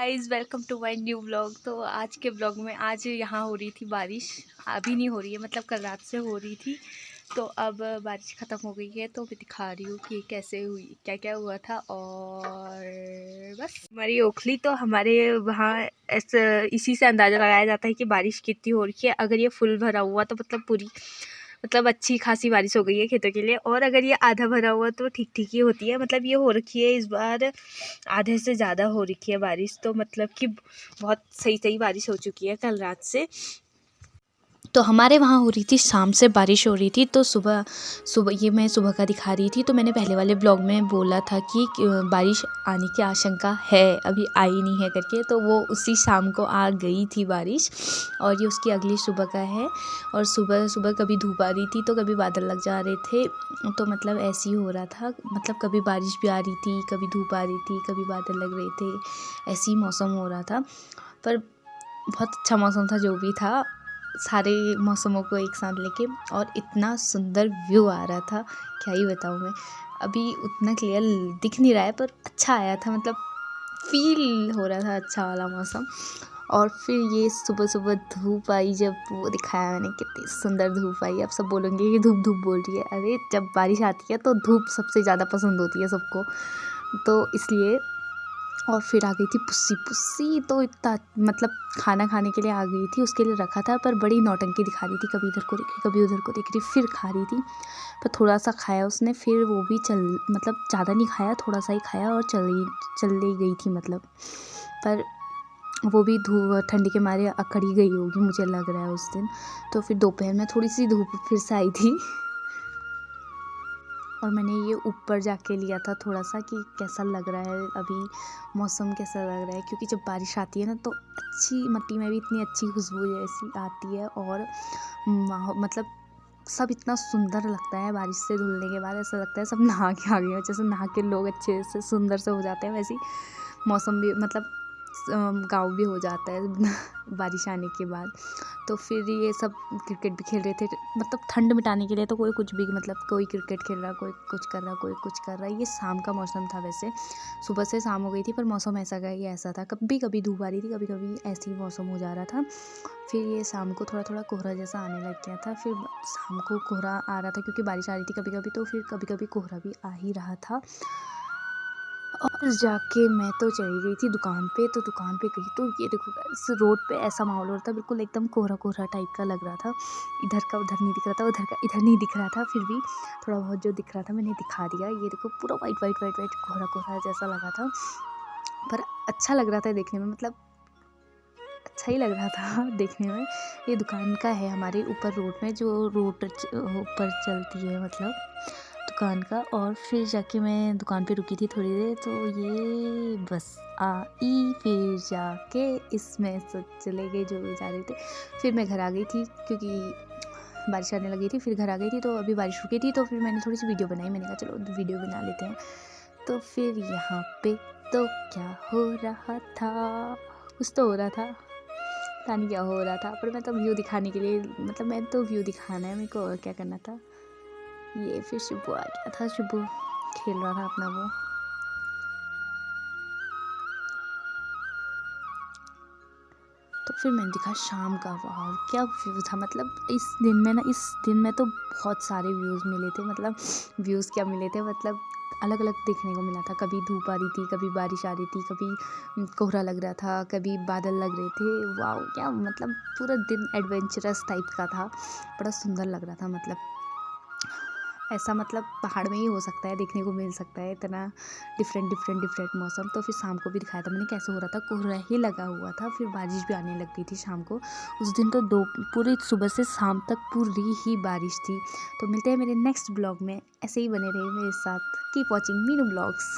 Guys, welcome to my new vlog. तो आज के व्लॉग में आज यहाँ हो रही थी बारिश। अभी नहीं हो रही है, मतलब कल रात से हो रही थी। तो अब बारिश ख़त्म हो गई है, तो मैं दिखा रही हूँ कि कैसे हुई, क्या क्या हुआ था। और बस हमारी ओखली, तो हमारे वहाँ ऐसा इसी से अंदाज़ा लगाया जाता है कि बारिश कितनी हो रही है। अगर ये फुल भरा हुआ तो मतलब पूरी, मतलब अच्छी खासी बारिश हो गई है खेतों के लिए। और अगर ये आधा भरा हुआ तो ठीक ठीक ही होती है। मतलब ये हो रखी है इस बार आधे से ज़्यादा हो रखी है बारिश। तो मतलब कि बहुत सही सही बारिश हो चुकी है कल रात से। तो हमारे वहाँ हो रही थी, शाम से बारिश हो रही थी। तो सुबह सुबह ये मैं सुबह का दिखा रही थी। तो मैंने पहले वाले ब्लॉग में बोला था कि बारिश आने की आशंका है, अभी आई नहीं है करके। तो वो उसी शाम को आ गई थी बारिश, और ये उसकी अगली सुबह का है। और सुबह सुबह कभी धूप आ रही थी तो कभी बादल लग जा रहे थे। तो मतलब ऐसे ही हो रहा था, मतलब कभी बारिश भी आ रही थी, कभी धूप आ रही थी, कभी बादल लग रहे थे। ऐसे ही मौसम हो रहा था। पर बहुत अच्छा मौसम था जो भी था, सारे मौसमों को एक साथ लेके। और इतना सुंदर व्यू आ रहा था, क्या ही बताऊँ मैं। अभी उतना क्लियर दिख नहीं रहा है, पर अच्छा आया था, मतलब फील हो रहा था अच्छा वाला मौसम। और फिर ये सुबह सुबह धूप आई, जब वो दिखाया मैंने कितनी सुंदर धूप आई। अब सब बोलेंगे कि धूप धूप बोल रही है। अरे जब बारिश आती है तो धूप सबसे ज़्यादा पसंद होती है सबको, तो इसलिए। और फिर आ गई थी पुस्सी। पुस्सी तो इतना, मतलब खाना खाने के लिए आ गई थी, उसके लिए रखा था, पर बड़ी नौटंकी दिखा रही थी। कभी इधर को देख रही, कभी उधर को देख रही, फिर खा रही थी। पर थोड़ा सा खाया उसने, फिर वो भी मतलब ज़्यादा नहीं खाया, थोड़ा सा ही खाया और चली गई थी मतलब। पर वो भी धूप ठंडी के मारे अकड़ी गई होगी, मुझे लग रहा है उस दिन। तो फिर दोपहर में थोड़ी सी धूप फिर से आई थी, और मैंने ये ऊपर जाके लिया था थोड़ा सा कि कैसा लग रहा है अभी, मौसम कैसा लग रहा है। क्योंकि जब बारिश आती है ना, तो अच्छी मट्टी में भी इतनी अच्छी खुशबू जैसी आती है। और मतलब सब इतना सुंदर लगता है बारिश से धुलने के बाद। ऐसा लगता है सब नहा के आ गए हो, जैसे नहा के लोग अच्छे से सुंदर से हो जाते हैं, वैसे ही मौसम भी, मतलब गाँव भी हो जाता है बारिश आने के बाद। तो फिर ये सब क्रिकेट भी खेल रहे थे, मतलब ठंड मिटाने के लिए। तो कोई कुछ भी, मतलब कोई क्रिकेट खेल रहा, कोई कुछ कर रहा, कोई कुछ कर रहा है। ये शाम का मौसम था वैसे, सुबह से शाम हो गई थी, पर मौसम ऐसा का ये ऐसा था। कभी कभी धूप आ रही थी, कभी कभी ऐसे ही मौसम हो जा रहा था। फिर ये शाम को थोड़ा थोड़ा कोहरा जैसा आने लग गया था। फिर शाम को कोहरा आ रहा था क्योंकि बारिश आ रही थी कभी कभी, तो फिर कभी कभी कोहरा भी आ ही रहा था। और जाके मैं तो चली गई थी दुकान पे। तो दुकान पे गई तो ये देखो इस रोड पे ऐसा माहौल हो रहा था, बिल्कुल एकदम कोहरा कोहरा टाइप का लग रहा था। इधर का उधर नहीं दिख रहा था, उधर का इधर नहीं दिख रहा था। फिर भी थोड़ा बहुत जो दिख रहा था मैंने दिखा दिया। ये देखो पूरा वाइट वाइट वाइट वाइट कोहरा कोहरा जैसा लगा था, पर अच्छा लग रहा था देखने में, मतलब अच्छा ही लग रहा था देखने में। ये दुकान का है हमारे ऊपर रोड में, जो रोड ऊपर चलती है, मतलब दुकान का। और फिर जाके मैं दुकान पे रुकी थी थोड़ी देर, तो ये बस आई। फिर जाके इसमें सब चले गए जो जा रहे थे। फिर मैं घर आ गई थी क्योंकि बारिश आने लगी थी। फिर घर आ गई थी, तो अभी बारिश रुकी थी, तो फिर मैंने थोड़ी सी वीडियो बनाई। मैंने कहा चलो वीडियो बना लेते हैं। तो फिर यहाँ पे तो क्या हो रहा था, कुछ तो हो रहा था, पता नहीं क्या हो रहा था। पर मैं तो व्यू दिखाने के लिए, मतलब मैं तो व्यू दिखाना है मेरे को, और क्या करना था। ये फिर शिबू आ गया था, शिबू खेल रहा था अपना वो। तो फिर मैंने देखा शाम का, वाह क्या व्यू था। मतलब इस दिन में तो बहुत सारे व्यूज़ मिले थे। मतलब व्यूज़ क्या मिले थे, मतलब अलग अलग देखने को मिला था। कभी धूप आ रही थी, कभी बारिश आ रही थी, कभी कोहरा लग रहा था, कभी बादल लग रहे थे। वाह क्या, मतलब पूरा दिन एडवेंचरस टाइप का था, बड़ा सुंदर लग रहा था। मतलब ऐसा, मतलब पहाड़ में ही हो सकता है, देखने को मिल सकता है इतना डिफरेंट मौसम। तो फिर शाम को भी दिखाया था मैंने कैसे हो रहा था, कोहरा ही लगा हुआ था। फिर बारिश भी आने लग गई थी शाम को। उस दिन तो पूरी सुबह से शाम तक पूरी ही बारिश थी। तो मिलते हैं मेरे नेक्स्ट ब्लॉग में। ऐसे ही बने रहिए मेरे साथ। Keep watching Meenu blogs.